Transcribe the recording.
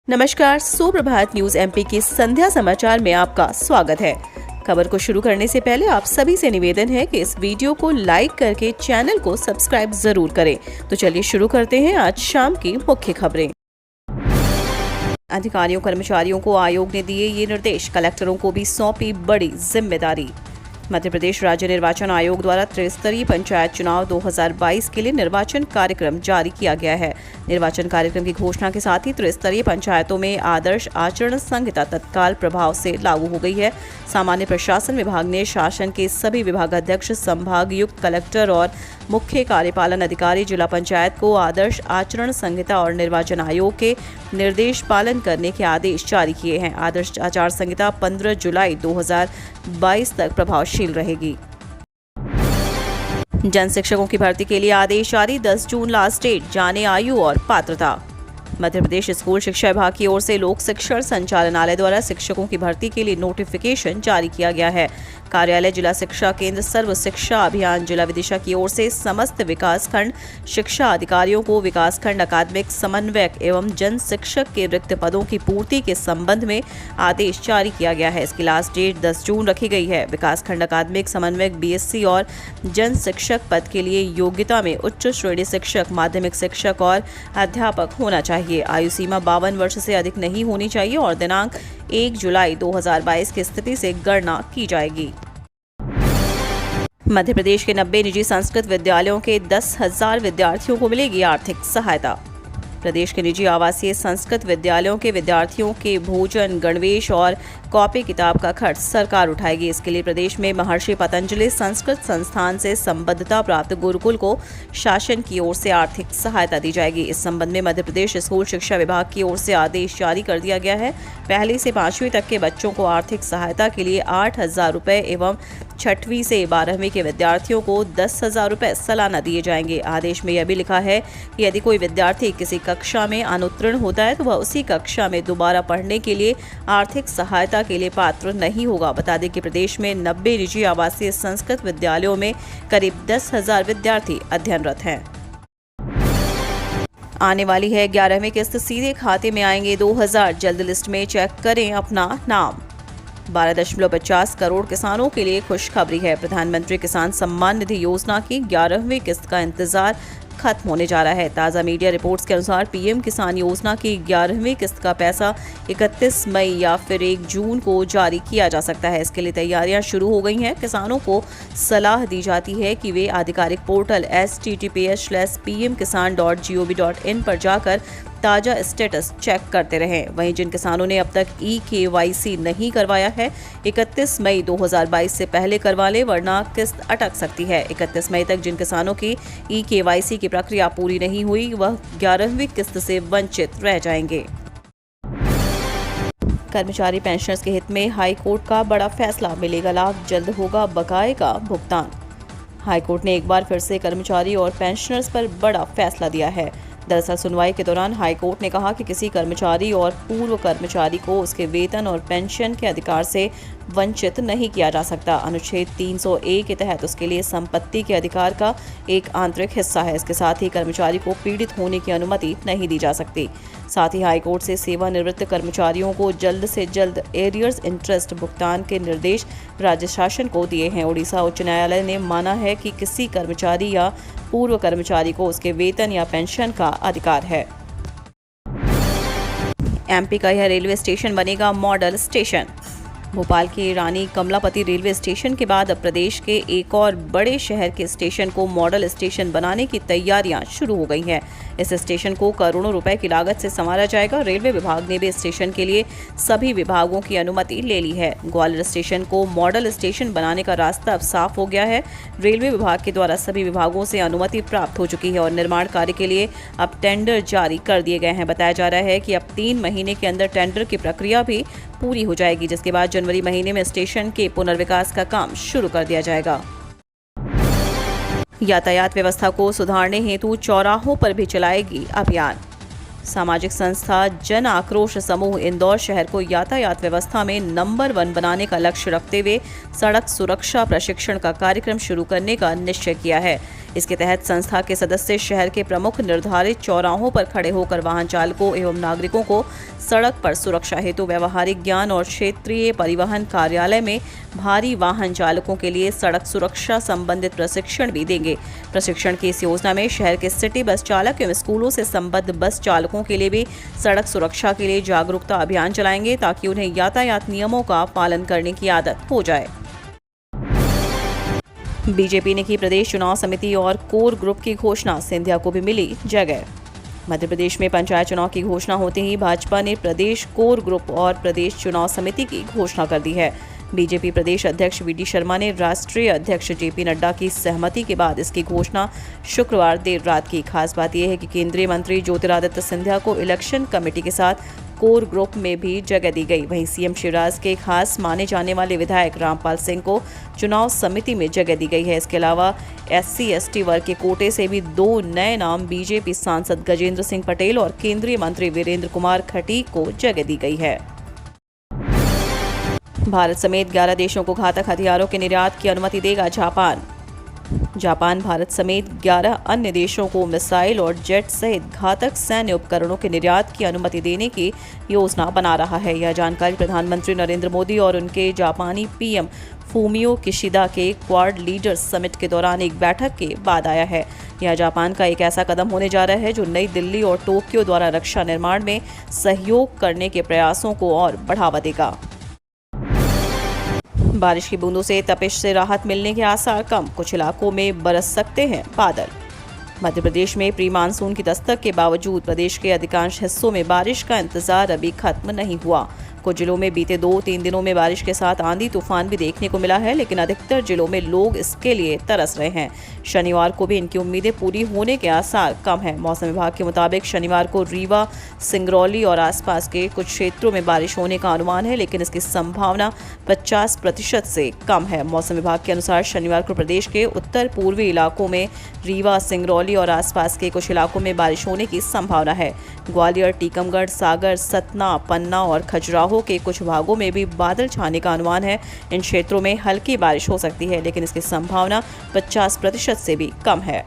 नमस्कार, सुप्रभात news MP के संध्या समाचार में आपका स्वागत है। खबर को शुरू करने से पहले आप सभी से निवेदन है कि इस वीडियो को लाइक करके चैनल को सब्सक्राइब जरूर करें। तो चलिए शुरू करते हैं आज शाम की मुख्य खबरें। अधिकारियों कर्मचारियों को आयोग ने दिए ये निर्देश, कलेक्टरों को भी सौंपी बड़ी जिम्मेदारी। मध्य प्रदेश राज्य निर्वाचन आयोग द्वारा त्रिस्तरीय पंचायत चुनाव 2022 के लिए निर्वाचन कार्यक्रम जारी किया गया है। निर्वाचन कार्यक्रम की घोषणा के साथ ही त्रिस्तरीय पंचायतों में आदर्श आचरण संहिता तत्काल प्रभाव से लागू हो गई है। सामान्य प्रशासन विभाग ने शासन के सभी विभागाध्यक्ष, संभागयुक्त कलेक्टर और मुख्य कार्यपालन अधिकारी जिला पंचायत को आदर्श आचरण संहिता और निर्वाचन आयोग के निर्देश पालन करने के आदेश जारी किए हैं। आदर्श आचार संहिता 15 जुलाई 2022 तक प्रभावशील रहेगी। जन शिक्षकों की भर्ती के लिए आदेश जारी, 10 जून लास्ट डेट, जाने आयु और पात्रता। मध्य प्रदेश स्कूल शिक्षा विभाग की ओर से लोक शिक्षण संचालनालय द्वारा शिक्षकों की भर्ती के लिए नोटिफिकेशन जारी किया गया है। कार्यालय जिला शिक्षा केंद्र सर्व शिक्षा अभियान जिला विदिशा की ओर से समस्त विकासखंड शिक्षा अधिकारियों को विकासखंड अकादमिक समन्वयक एवं जन शिक्षक के रिक्त पदों की पूर्ति के संबंध में आदेश जारी किया गया है। इसकी लास्ट डेट 10 जून रखी गई है। विकासखंड अकादमिक समन्वयक बीएससी और जन शिक्षक पद के लिए योग्यता में उच्च श्रेणी शिक्षक, माध्यमिक शिक्षक और अध्यापक होना चाहिए। आयु सीमा 52 वर्ष से अधिक नहीं होनी चाहिए और दिनांक 1 जुलाई 2022 की स्थिति से गणना की जाएगी। मध्य प्रदेश के 90 निजी संस्कृत विद्यालयों के 10,000 विद्यार्थियों को मिलेगी आर्थिक सहायता। प्रदेश के निजी आवासीय संस्कृत विद्यालयों के विद्यार्थियों के भोजन, गणवेश और कॉपी किताब का खर्च सरकार उठाएगी। इसके लिए प्रदेश में महर्षि पतंजलि संस्कृत संस्थान से संबद्धता प्राप्त गुरुकुल को शासन की ओर से आर्थिक सहायता दी जाएगी। इस संबंध में मध्य प्रदेश स्कूल शिक्षा विभाग की ओर से आदेश जारी कर दिया गया है। पहली से 5वीं तक के बच्चों को आर्थिक सहायता के लिए 8,000 रुपये एवं 6वीं से 12वीं के विद्यार्थियों को 10,000 रुपये सालाना दिए जाएंगे। आदेश में यह भी लिखा है कि यदि कोई विद्यार्थी किसी कक्षा में अनुत्तीर्ण होता है तो वह उसी कक्षा में दोबारा पढ़ने के लिए आर्थिक सहायता के लिए पात्र नहीं होगा। बता दें कि प्रदेश में 90 निजी आवासीय संस्कृत विद्यालयों में करीब 10,000 विद्यार्थी अध्ययनरत हैं। आने वाली है 11वीं किस्त, सीधे खाते में आएंगे 2,000, जल्द लिस्ट में चेक करें अपना नाम। 12.50 करोड़ किसानों के लिए खुशखबरी है। प्रधानमंत्री किसान सम्मान निधि योजना की 11वीं किस्त का इंतजार खत्म होने जा रहा है। ताज़ा मीडिया रिपोर्ट्स के अनुसार पीएम किसान योजना की 11वीं किस्त का पैसा 31 मई या फिर 1 जून को जारी किया जा सकता है। इसके लिए तैयारियां शुरू हो गई हैं। किसानों को सलाह दी जाती है कि वे आधिकारिक पोर्टल https:/pmkisan.gov.in पर जाकर ताज़ा स्टेटस चेक करते रहें। वहीं जिन किसानों ने अब तक EKYC नहीं करवाया है, 31 मई 2022 से पहले करवा लें वरना किस्त अटक सकती है। 31 मई तक जिन किसानों की EKYC की प्रक्रिया पूरी नहीं हुई वह 11वीं किस्त से वंचित रह जाएंगे। कर्मचारी पेंशनर्स के हित में हाई कोर्ट का बड़ा फैसला, मिलेगा लाभ, जल्द होगा बकाये का भुगतान। हाई कोर्ट ने एक बार फिर से कर्मचारी और पेंशनर्स पर बड़ा फैसला दिया है। दरअसल सुनवाई के दौरान हाई कोर्ट ने कहा कि किसी कर्मचारी और पूर्व कर्मचारी को उसके वेतन और पेंशन के अधिकार से वंचित नहीं किया जा सकता। अनुच्छेद 300A के तहत उसके लिए संपत्ति के अधिकार का एक आंतरिक हिस्सा है। इसके साथ ही कर्मचारी को पीड़ित होने की अनुमति नहीं दी जा सकती। साथ ही हाईकोर्ट से सेवानिवृत्त कर्मचारियों को जल्द से जल्द एरियर्स इंटरेस्ट भुगतान के निर्देश राज्य शासन को दिए हैं। उड़ीसा उच्च न्यायालय ने माना है कि किसी कर्मचारी या पूर्व कर्मचारी को उसके वेतन या पेंशन का अधिकार है। एमपी का यह रेलवे स्टेशन बनेगा मॉडल स्टेशन। भोपाल के रानी कमलापति रेलवे स्टेशन के बाद अब प्रदेश के एक और बड़े शहर के स्टेशन को मॉडल स्टेशन बनाने की तैयारियां शुरू हो गई हैं। इस स्टेशन को करोड़ों रुपए की लागत से संवारा जाएगा। रेलवे विभाग ने भी स्टेशन के लिए सभी विभागों की अनुमति ले ली है। ग्वालियर स्टेशन को मॉडल स्टेशन बनाने का रास्ता अब साफ हो गया है। रेलवे विभाग के द्वारा सभी विभागों से अनुमति प्राप्त हो चुकी है और निर्माण कार्य के लिए अब टेंडर जारी कर दिए गए हैं। बताया जा रहा है कि अब 3 महीने के अंदर टेंडर की प्रक्रिया भी पूरी हो जाएगी, जिसके बाद जनवरी महीने में स्टेशन के पुनर्विकास का काम शुरू कर दिया जाएगा। यातायात व्यवस्था को सुधारने हेतु चौराहों पर भी चलाएगी अभियान। सामाजिक संस्था जन आक्रोश समूह इंदौर शहर को यातायात व्यवस्था में नंबर 1 बनाने का लक्ष्य रखते हुए सड़क सुरक्षा प्रशिक्षण का कार्यक्रम शुरू करने का निश्चय किया है। इसके तहत संस्था के सदस्य शहर के प्रमुख निर्धारित चौराहों पर खड़े होकर वाहन चालकों एवं नागरिकों को सड़क पर सुरक्षा हेतु व्यवहारिक ज्ञान और क्षेत्रीय परिवहन कार्यालय में भारी वाहन चालकों के लिए सड़क सुरक्षा संबंधित प्रशिक्षण भी देंगे। प्रशिक्षण की इस योजना में शहर के सिटी बस चालक एवं स्कूलों से संबद्ध बस चालकों के लिए भी सड़क सुरक्षा के लिए जागरूकता अभियान चलाएंगे ताकि उन्हें यातायात नियमों का पालन करने की आदत हो जाए। बीजेपी ने की प्रदेश चुनाव समिति और कोर ग्रुप की घोषणा, सिंधिया को भी मिली जगह। मध्य प्रदेश में पंचायत चुनाव की घोषणा होते ही भाजपा ने प्रदेश कोर ग्रुप और प्रदेश चुनाव समिति की घोषणा कर दी है। बीजेपी प्रदेश अध्यक्ष वी.डी. शर्मा ने राष्ट्रीय अध्यक्ष जे.पी. नड्डा की सहमति के बाद इसकी घोषणा शुक्रवार देर रात की। खास बात यह है कि केंद्रीय मंत्री ज्योतिरादित्य सिंधिया को इलेक्शन कमेटी के साथ कोर ग्रुप में भी जगह दी गई। वहीं सीएम शिवराज के खास माने जाने वाले विधायक रामपाल सिंह को चुनाव समिति में जगह दी गई है। इसके अलावा SC/ST वर्ग के कोटे से भी 2 नए नाम बीजेपी सांसद गजेंद्र सिंह पटेल और केंद्रीय मंत्री वीरेंद्र कुमार खटीक को जगह दी गई है। भारत समेत 11 देशों को घातक हथियारों के निर्यात की अनुमति देगा जापान। जापान भारत समेत 11 अन्य देशों को मिसाइल और जेट सहित घातक सैन्य उपकरणों के निर्यात की अनुमति देने की योजना बना रहा है। यह जानकारी प्रधानमंत्री नरेंद्र मोदी और उनके जापानी PM फूमियो किशिदा के क्वाड लीडर्स समिट के दौरान एक बैठक के बाद आया है। यह जापान का एक ऐसा कदम होने जा रहा है जो नई दिल्ली और टोक्यो द्वारा रक्षा निर्माण में सहयोग करने के प्रयासों को और बढ़ावा देगा। बारिश की बूंदों से तपिश से राहत मिलने के आसार कम, कुछ इलाकों में बरस सकते हैं बादल। मध्य प्रदेश में प्री मानसून की दस्तक के बावजूद प्रदेश के अधिकांश हिस्सों में बारिश का इंतजार अभी खत्म नहीं हुआ। कुछ जिलों में बीते 2-3 दिनों में बारिश के साथ आंधी तूफान भी देखने को मिला है, लेकिन अधिकतर जिलों में लोग इसके लिए तरस रहे हैं। शनिवार को भी इनकी उम्मीदें पूरी होने के आसार कम है। मौसम विभाग के मुताबिक शनिवार को रीवा, सिंगरौली और आसपास के कुछ क्षेत्रों में बारिश होने का अनुमान है, लेकिन इसकी संभावना 50% से कम है। मौसम विभाग के अनुसार शनिवार को प्रदेश के उत्तर पूर्वी इलाकों में रीवा, सिंगरौली और आसपास के कुछ इलाकों में बारिश होने की संभावना है। ग्वालियर, टीकमगढ़, सागर, सतना, पन्ना और खजुराहो के कुछ भागों में भी बादल छाने का अनुमान है। इन क्षेत्रों में हल्की बारिश हो सकती है, लेकिन इसकी संभावना 50% से भी कम है।